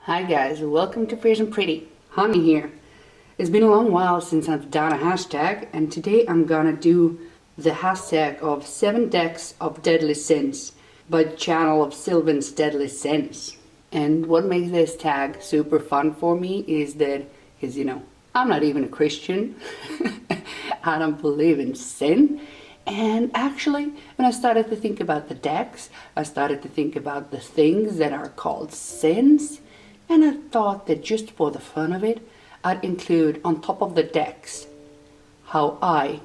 Hi guys, welcome to Fierce and Pretty. Honey here. It's been a long while since I've done a hashtag, and today I'm gonna do the hashtag of 7 decks of deadly sins by the channel of Sylvain's Deadly Sins. And what makes this tag super fun for me is that, because I'm not even a Christian. I don't believe in sin. And actually, when I started to think about the decks, I started to think about the things that are called sins. And I thought that just for the fun of it, I'd include on top of the decks how I,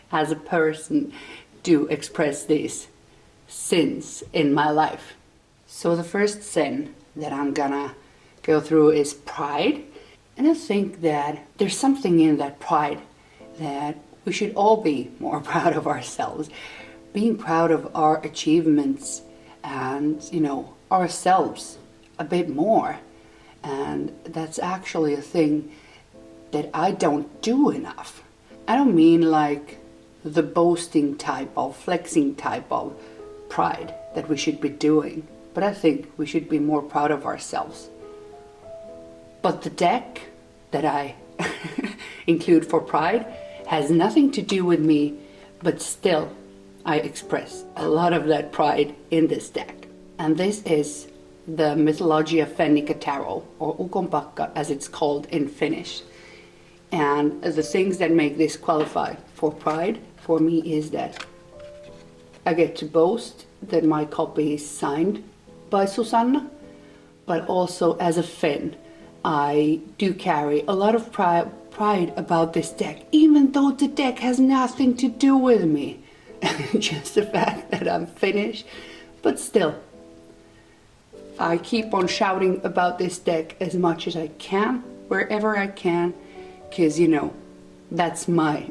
as a person, do express these sins in my life. So the first sin that I'm gonna go through is pride. And I think that there's something in that pride that we should all be more proud of ourselves. Being proud of our achievements and, ourselves a bit more. And that's actually a thing that I don't do enough. I don't mean like the boasting type of, flexing type of pride that we should be doing, but I think we should be more proud of ourselves. But the deck that I include for pride has nothing to do with me, but still I express a lot of that pride in this deck. And this is the Mythologia Fennica Tarot, or Ukonpakka as it's called in Finnish. And the things that make this qualify for pride for me is that I get to boast that my copy is signed by Susanna, but also as a Finn, I do carry a lot of pride about this deck, even though the deck has nothing to do with me. Just the fact that I'm Finnish, but still. I keep on shouting about this deck as much as I can, wherever I can, because that's my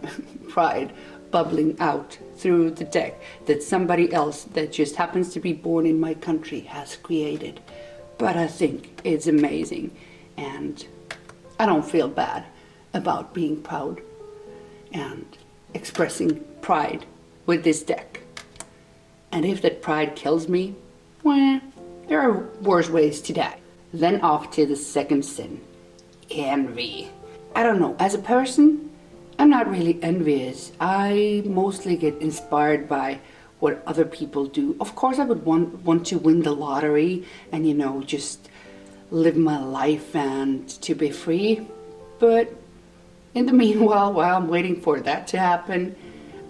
pride bubbling out through the deck that somebody else that just happens to be born in my country has created. But I think it's amazing, and I don't feel bad about being proud and expressing pride with this deck. And if that pride kills me, well, there are worse ways to die. Then off to the second sin, envy. I don't know, as a person, I'm not really envious. I mostly get inspired by what other people do. Of course, I would want to win the lottery and, just live my life and to be free. But in the meanwhile, while I'm waiting for that to happen,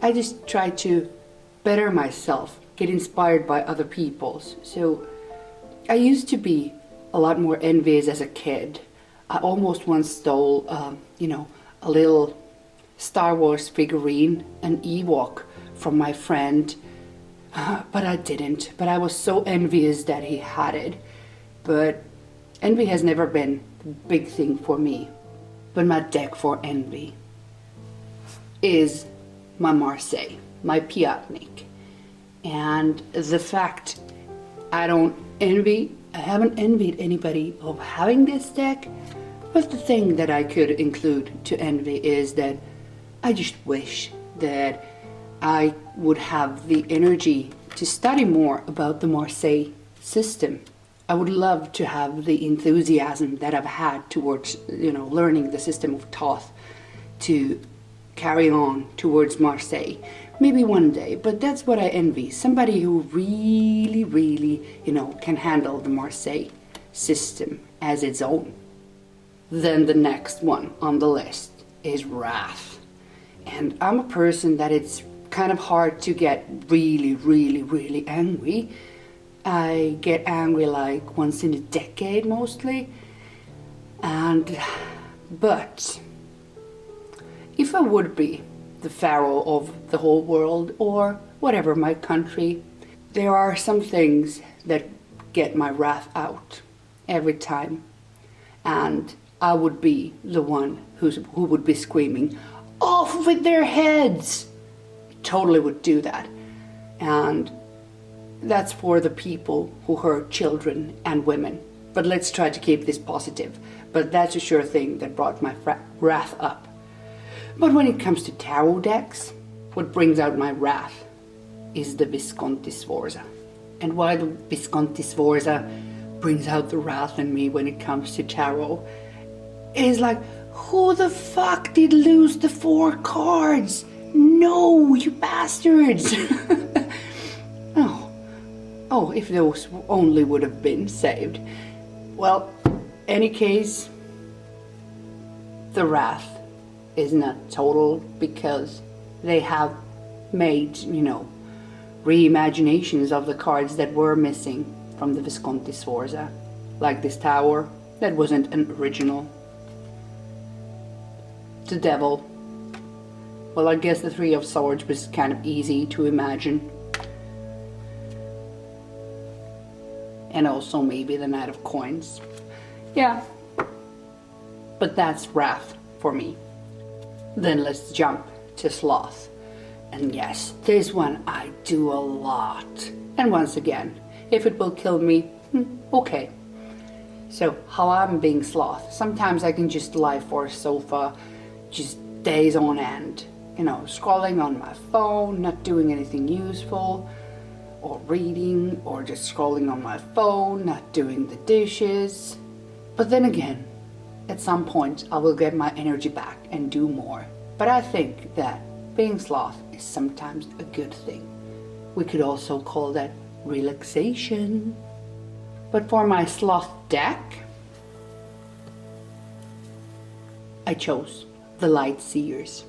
I just try to better myself, get inspired by other people's. So I used to be a lot more envious as a kid. I almost once stole, a little Star Wars figurine, an Ewok, from my friend, but I didn't. But I was so envious that he had it. But envy has never been a big thing for me. But my deck for envy is my Marseille, my Piatnik. And the fact I haven't envied anybody of having this deck, but the thing that I could include to envy is that I just wish that I would have the energy to study more about the Marseille system. I would love to have the enthusiasm that I've had towards, learning the system of Thoth to carry on towards Marseille. Maybe one day, but that's what I envy. Somebody who really, really, can handle the Marseille system as its own. Then the next one on the list is wrath. And I'm a person that it's kind of hard to get really, really, really angry. I get angry like once in a decade mostly. But if I would be the pharaoh of the whole world, or whatever my country, there are some things that get my wrath out every time, and I would be the one who would be screaming, "Off with their heads!" Totally would do that. And that's for the people who hurt children and women. But let's try to keep this positive. But that's a sure thing that brought my wrath up. But when it comes to tarot decks, what brings out my wrath is the Visconti Sforza. And why the Visconti Sforza brings out the wrath in me when it comes to tarot. It is like, who the fuck did lose the 4 cards? No, you bastards! Oh, if those only would have been saved. Well, any case, the wrath is not total because they have made, reimaginations of the cards that were missing from the Visconti Sforza. Like this tower, that wasn't an original. The devil. Well, I guess the 3 of Swords was kind of easy to imagine. And also maybe the Knight of Coins. Yeah. But that's wrath for me. Then let's jump to Sloth. And yes, this one I do a lot. And once again, if it will kill me, okay. So how I'm being Sloth. Sometimes I can just lie for a sofa, just days on end. Scrolling on my phone, not doing anything useful, or reading, or just scrolling on my phone, not doing the dishes. But then again, at some point I will get my energy back and do more. But I think that being Sloth is sometimes a good thing. We could also call that relaxation. But for my Sloth deck, I chose the Light Seers.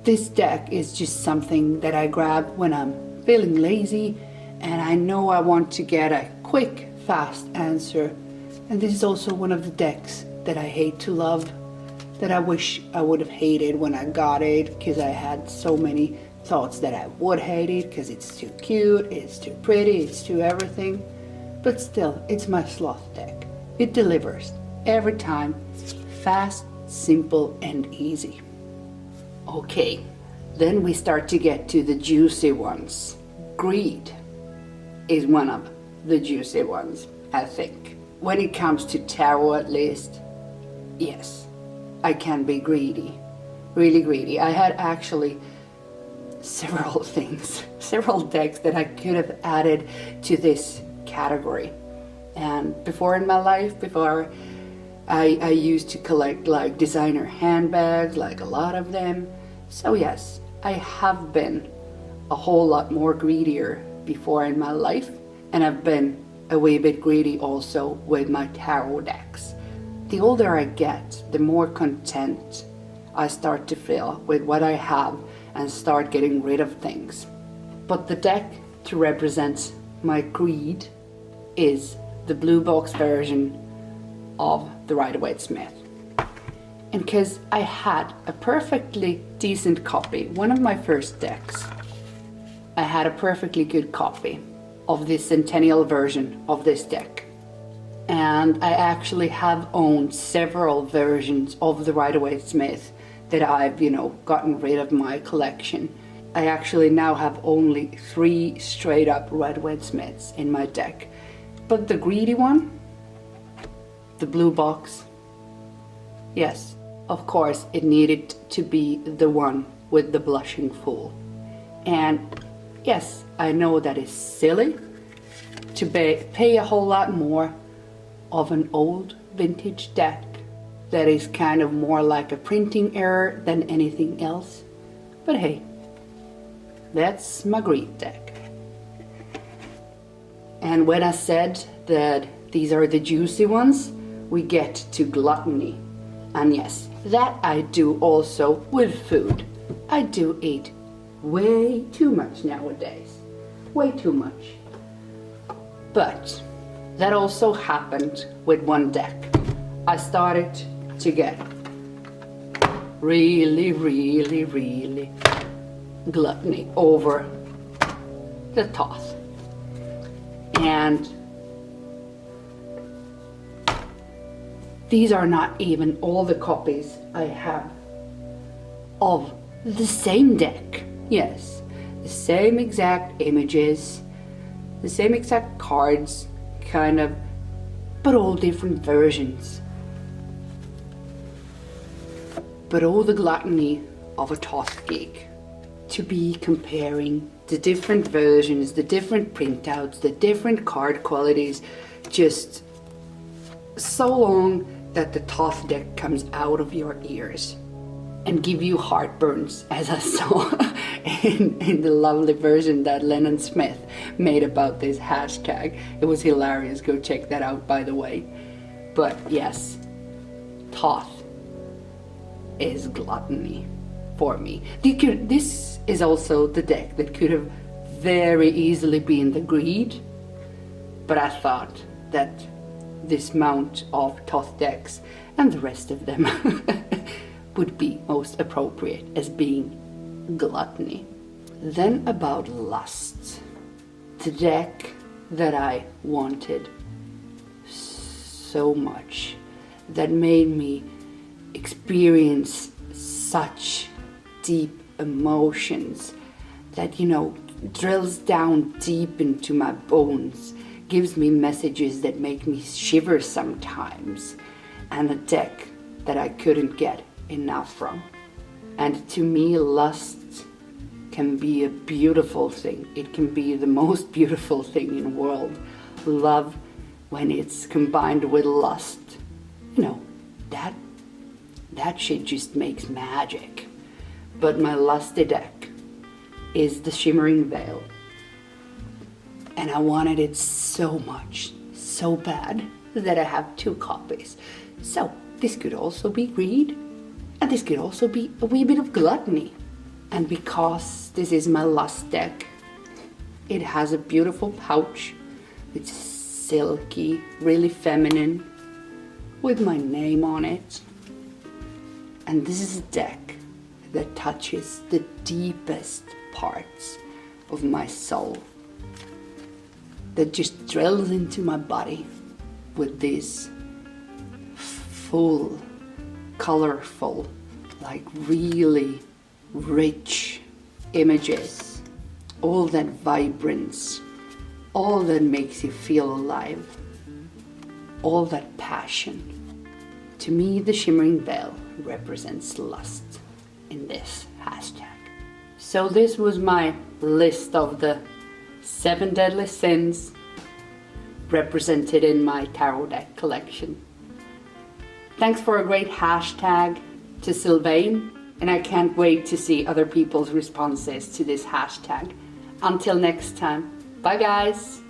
This deck is just something that I grab when I'm feeling lazy and I know I want to get a quick, fast answer. And this is also one of the decks that I hate to love, that I wish I would have hated when I got it, because I had so many thoughts that I would hate it because it's too cute, it's too pretty, it's too everything. But still, it's my Sloth deck. It delivers every time, fast, simple and easy. Okay, then we start to get to the juicy ones. Greed is one of the juicy ones, I think. When it comes to tarot, at least, yes, I can be greedy, really greedy. I had actually several things, several decks that I could have added to this category. And before in my life, I used to collect like designer handbags, like a lot of them. So yes, I have been a whole lot more greedier before in my life, and I've been a wee bit greedy also with my tarot decks. The older I get, the more content I start to feel with what I have and start getting rid of things. But the deck to represent my greed is the blue box version of the Rider-Waite-Smith. And because I had a perfectly decent copy, one of my first decks, I had a perfectly good copy of the centennial version of this deck. And I actually have owned several versions of the Rider-Waite-Smith that I've, gotten rid of my collection. I actually now have only 3 straight up Rider-Waite-Smiths in my deck. But the greedy one, the blue box, yes, of course it needed to be the one with the blushing fool. And yes, I know that is silly to pay a whole lot more of an old vintage deck that is kind of more like a printing error than anything else. But hey, that's my greed deck. And when I said that these are the juicy ones, we get to gluttony. And yes, that I do also with food. I do eat way too much nowadays. Way too much. But that also happened with one deck. I started to get really gluttony over the Thoth. And these are not even all the copies I have of the same deck. Yes, the same exact images, the same exact cards, kind of, but all different versions. But all the gluttony of a Thoth geek. To be comparing the different versions, the different printouts, the different card qualities, just so long that the Thoth deck comes out of your ears and give you heartburns, as I saw in the lovely version that Lennan Smith made about this hashtag. It was hilarious. Go check that out, by the way. But yes, Thoth is gluttony for me. This is also the deck that could have very easily been the greed, but I thought that this mount of Thoth decks and the rest of them would be most appropriate as being gluttony. Then about lust, the deck that I wanted so much, that made me experience such deep emotions, that, you know, drills down deep into my bones, gives me messages that make me shiver sometimes, and a deck that I couldn't get enough from. And to me, lust can be a beautiful thing. It can be the most beautiful thing in the world. Love, when it's combined with lust, you know, that shit just makes magic. But my lusty deck is the Shimmering Veil, and I wanted it so much, so bad, that I have 2 copies. So this could also be greed, and this could also be a wee bit of gluttony. And because this is my lust deck, it has a beautiful pouch. It's silky, really feminine, with my name on it. And this is a deck that touches the deepest parts of my soul, that just drills into my body with these full, colorful, like really rich images, all that vibrance, all that makes you feel alive, all that passion. To me, the Shimmering Veil represents lust in this hashtag. So this was my list of the 7 deadly sins represented in my tarot deck collection. Thanks for a great hashtag to Sylvain, and I can't wait to see other people's responses to this hashtag. Until next time, bye guys!